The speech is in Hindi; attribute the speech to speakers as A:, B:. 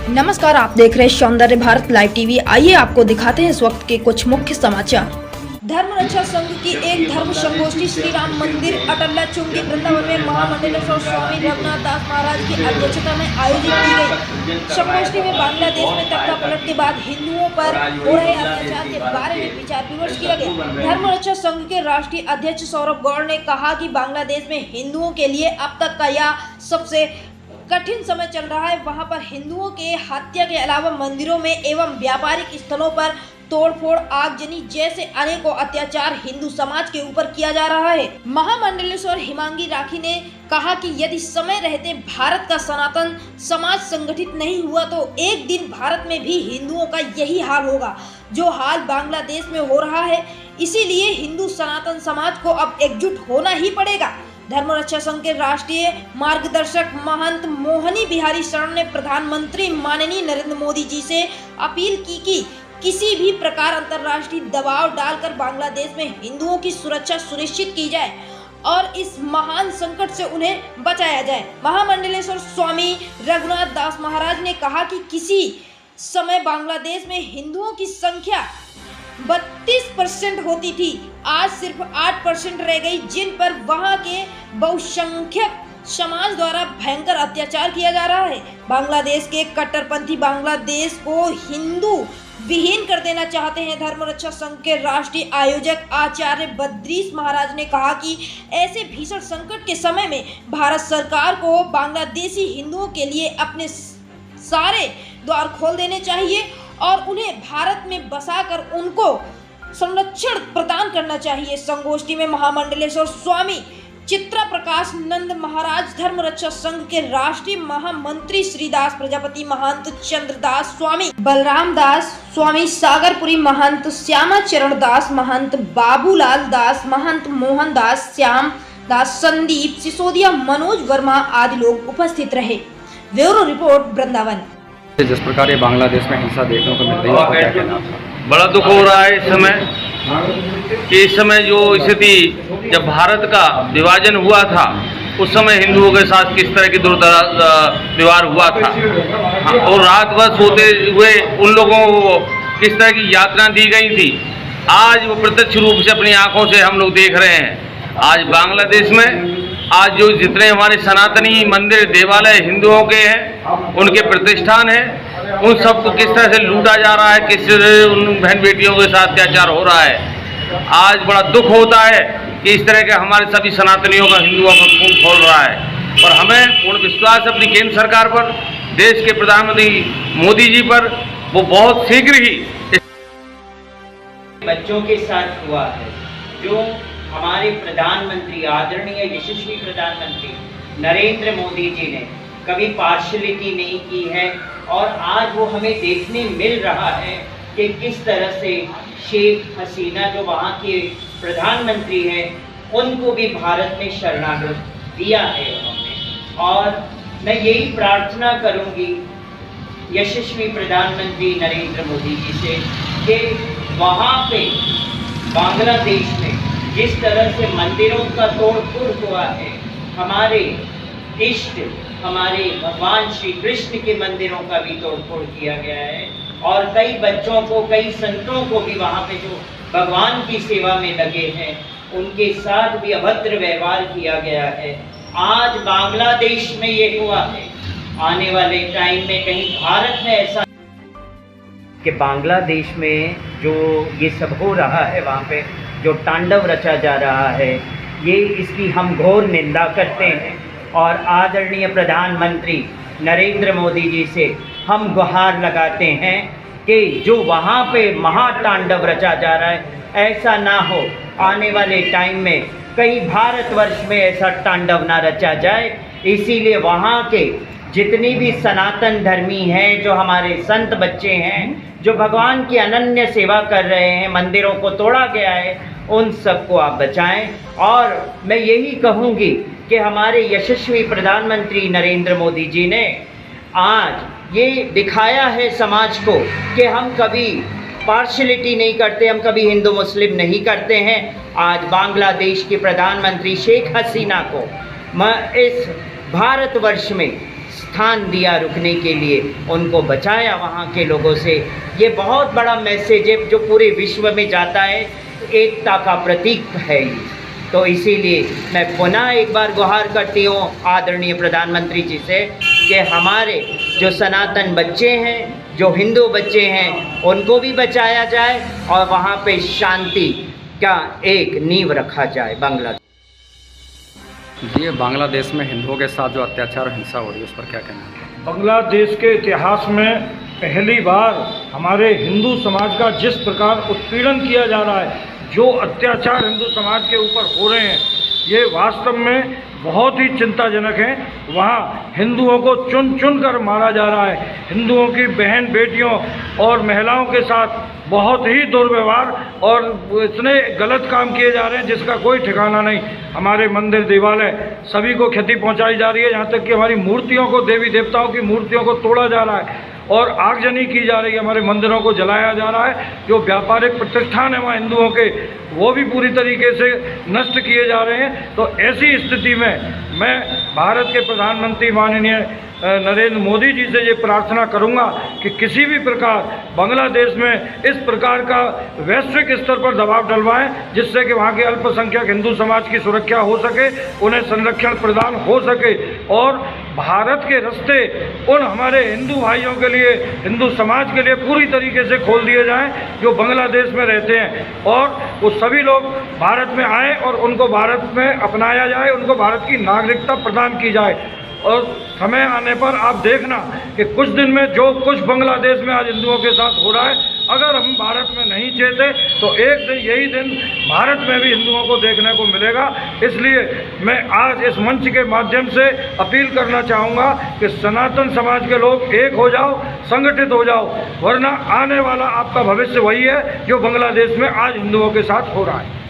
A: नमस्कार, आप देख रहे हैं सौंदर्य भारत लाइव टीवी। आइए आपको दिखाते हैं इस वक्त के कुछ मुख्य समाचार। धर्म रक्षा संघ की एक धर्म संगोष्ठी श्री राम मंदिर अटल्ला चुंगी वृंदावन में महामंडलेश्वर स्वामी रघुनाथ दास महाराज की अध्यक्षता में आयोजित की गई। संगोष्ठी में बांग्लादेश में तख्ता पलट के बाद हिंदुओं पर हो रहे अत्याचार के बारे में विचार विमर्श किया गया। धर्म रक्षा संघ के राष्ट्रीय अध्यक्ष सौरभ गौड़ ने कहा कि बांग्लादेश में हिंदुओं के लिए अब तक का यह सबसे कठिन समय चल रहा है। वहां पर हिंदुओं के हत्या के अलावा मंदिरों में एवं व्यापारिक स्थलों पर तोड़फोड़, आगजनी जैसे अनेकों अत्याचार हिंदू समाज के ऊपर किया जा रहा है। महामंडलेश्वर हिमांगी राखी ने कहा कि यदि समय रहते भारत का सनातन समाज संगठित नहीं हुआ तो एक दिन भारत में भी हिंदुओं का यही हाल होगा जो हाल बांग्लादेश में हो रहा है। इसीलिए हिंदू सनातन समाज को अब एकजुट होना ही पड़ेगा। धर्म रक्षा संघ के राष्ट्रीय मार्गदर्शक महंत मोहनी बिहारी शरण ने प्रधानमंत्री माननीय नरेंद्र मोदी जी से अपील की कि किसी भी प्रकार अंतर्राष्ट्रीय दबाव डालकर बांग्लादेश में हिंदुओं की सुरक्षा सुनिश्चित की जाए और इस महान संकट से उन्हें बचाया जाए। महामंडलेश्वर स्वामी रघुनाथ दास महाराज ने कहा कि किसी समय बांग्लादेश में हिंदुओं की संख्या 32% होती थी, आज सिर्फ 8% रह गई, जिन पर वहां के बहुसंख्यक समाज द्वारा भयंकर अत्याचार किया जा रहा है। बांग्लादेश के कट्टरपंथी बांग्लादेश को हिंदू विहीन कर देना चाहते हैं। धर्म रक्षा संघ के राष्ट्रीय आयोजक आचार्य बद्रीश महाराज ने कहा कि ऐसे भीषण संकट के समय में भारत सरकार को बांग्लादेशी हिंदुओं के लिए अपने सारे द्वार खोल देने चाहिए और उन्हें भारत में बसाकर उनको संरक्षण प्रदान करना चाहिए। संगोष्ठी में महामंडलेश्वर स्वामी चित्रा प्रकाश नंद महाराज, धर्म रक्षा संघ के राष्ट्रीय महामंत्री श्रीदास प्रजापति, महंत चंद्रदास स्वामी, बलराम दास स्वामी, सागरपुरी महंत श्यामा चरण दास, महंत बाबूलाल दास, महंत मोहन दास, श्याम दास, संदीप सिसोदिया, मनोज वर्मा आदि लोग उपस्थित रहे। Bureau report, Vrindavan.
B: जिस प्रकार ये बांग्लादेश में हिंसा देखने को मिल रही है, क्या कहना है?
C: बड़ा दुख हो रहा है इस समय कि इस समय जो स्थिति जब भारत का विभाजन हुआ था उस समय हिंदुओं के साथ किस तरह की दुर्व्यवहार हुआ था। और रात भर सोते हुए उन लोगों को किस तरह की यातना दी गई थी, आज वो प्रत्यक्ष रूप से अपनी आंखों से हम लोग देख रहे हैं। आज बांग्लादेश में आज जो जितने हमारे सनातनी मंदिर देवालय हिंदुओं के हैं, उनके प्रतिष्ठान हैं, उन सबको किस तरह से लूटा जा रहा है, किस तरह उन बहन बेटियों के साथ अत्याचार हो रहा है। आज बड़ा दुख होता है कि इस तरह के हमारे सभी सनातनियों का, हिंदुओं का खून खोल रहा है। और हमें पूर्ण विश्वास अपनी केंद्र सरकार पर, देश के प्रधानमंत्री मोदी जी पर, वो बहुत शीघ्र ही
D: बच्चों के साथ हुआ है। जो हमारे प्रधानमंत्री, आदरणीय यशस्वी प्रधानमंत्री नरेंद्र मोदी जी ने कभी पार्शलिटी नहीं की है और आज वो हमें देखने मिल रहा है कि किस तरह से शेख हसीना जो वहाँ के प्रधानमंत्री हैं उनको भी भारत में शरणागत दिया है उन्होंने। और मैं यही प्रार्थना करूँगी यशस्वी प्रधानमंत्री नरेंद्र मोदी जी से कि वहाँ पे बांग्लादेश में जिस तरह से मंदिरों का तोड़फोड़ हुआ है, हमारे इष्ट, हमारे भगवान श्री कृष्ण के मंदिरों का भी तोड़फोड़ किया गया है और कई बच्चों को, कई संतों को भी वहाँ पे जो भगवान की सेवा में लगे हैं उनके साथ भी अभद्र व्यवहार किया गया है। आज बांग्लादेश में ये हुआ है, आने वाले टाइम में कहीं भारत में ऐसा कि बांग्लादेश में जो ये सब हो रहा है, वहाँ पे जो तांडव रचा जा रहा है, ये इसकी हम घोर निंदा करते हैं और आदरणीय प्रधानमंत्री नरेंद्र मोदी जी से हम गुहार लगाते हैं कि जो वहाँ पे महातांडव रचा जा रहा है ऐसा ना हो। आने वाले टाइम में कहीं भारतवर्ष में ऐसा तांडव ना रचा जाए। इसीलिए वहाँ के जितनी भी सनातन धर्मी हैं, जो हमारे संत बच्चे हैं, जो भगवान की अनन्य सेवा कर रहे हैं, मंदिरों को तोड़ा गया है, उन सबको आप बचाएं। और मैं यही कहूँगी कि हमारे यशस्वी प्रधानमंत्री नरेंद्र मोदी जी ने आज ये दिखाया है समाज को कि हम कभी पार्शलिटी नहीं करते, हम कभी हिंदू मुस्लिम नहीं करते हैं। आज बांग्लादेश की प्रधानमंत्री शेख हसीना को इस भारतवर्ष में स्थान दिया रुकने के लिए, उनको बचाया वहाँ के लोगों से। ये बहुत बड़ा मैसेज है जो पूरे विश्व में जाता है, एकता का प्रतीक है ये। तो इसीलिए मैं पुनः एक बार गुहार करती हूँ आदरणीय प्रधानमंत्री जी से कि हमारे जो सनातन बच्चे हैं, जो हिंदू बच्चे हैं, उनको भी बचाया जाए और वहाँ पे शांति का एक नींव रखा जाए बांग्लादेश।
B: ये बांग्लादेश में हिंदुओं के साथ जो अत्याचार और हिंसा हो रही है उस पर क्या कहना है?
E: बांग्लादेश के इतिहास में पहली बार हमारे हिंदू समाज का जिस प्रकार उत्पीड़न किया जा रहा है, जो अत्याचार हिंदू समाज के ऊपर हो रहे हैं, ये वास्तव में बहुत ही चिंताजनक है। वहाँ हिंदुओं को चुन चुन कर मारा जा रहा है। हिंदुओं की बहन बेटियों और महिलाओं के साथ बहुत ही दुर्व्यवहार और इतने गलत काम किए जा रहे हैं जिसका कोई ठिकाना नहीं। हमारे मंदिर देवालय सभी को क्षति पहुंचाई जा रही है, यहाँ तक कि हमारी मूर्तियों को, देवी देवताओं की मूर्तियों को तोड़ा जा रहा है और आगजनी की जा रही है। हमारे मंदिरों को जलाया जा रहा है। जो व्यापारिक प्रतिष्ठान है वहाँ हिंदुओं के, वो भी पूरी तरीके से नष्ट किए जा रहे हैं। तो ऐसी स्थिति में मैं भारत के प्रधानमंत्री माननीय नरेंद्र मोदी जी से ये प्रार्थना करूंगा कि किसी भी प्रकार बांग्लादेश में इस प्रकार का वैश्विक स्तर पर दबाव डलवाएं, जिससे कि वहाँ के अल्पसंख्यक हिंदू समाज की सुरक्षा हो सके, उन्हें संरक्षण प्रदान हो सके और भारत के रास्ते उन हमारे हिंदू भाइयों के लिए, हिंदू समाज के लिए पूरी तरीके से खोल दिए जाएं जो बांग्लादेश में रहते हैं, और वो सभी लोग भारत में आएँ और उनको भारत में अपनाया जाए, उनको भारत की नागरिकता प्रदान की जाए। और समय आने पर आप देखना कि कुछ दिन में जो कुछ बांग्लादेश में आज हिंदुओं के साथ हो रहा है, अगर हम भारत में नहीं चेते तो एक दिन यही दिन भारत में भी हिंदुओं को देखने को मिलेगा। इसलिए मैं आज इस मंच के माध्यम से अपील करना चाहूँगा कि सनातन समाज के लोग एक हो जाओ, संगठित हो जाओ, वरना आने वाला आपका भविष्य वही है जो बांग्लादेश में आज हिंदुओं के साथ हो रहा है।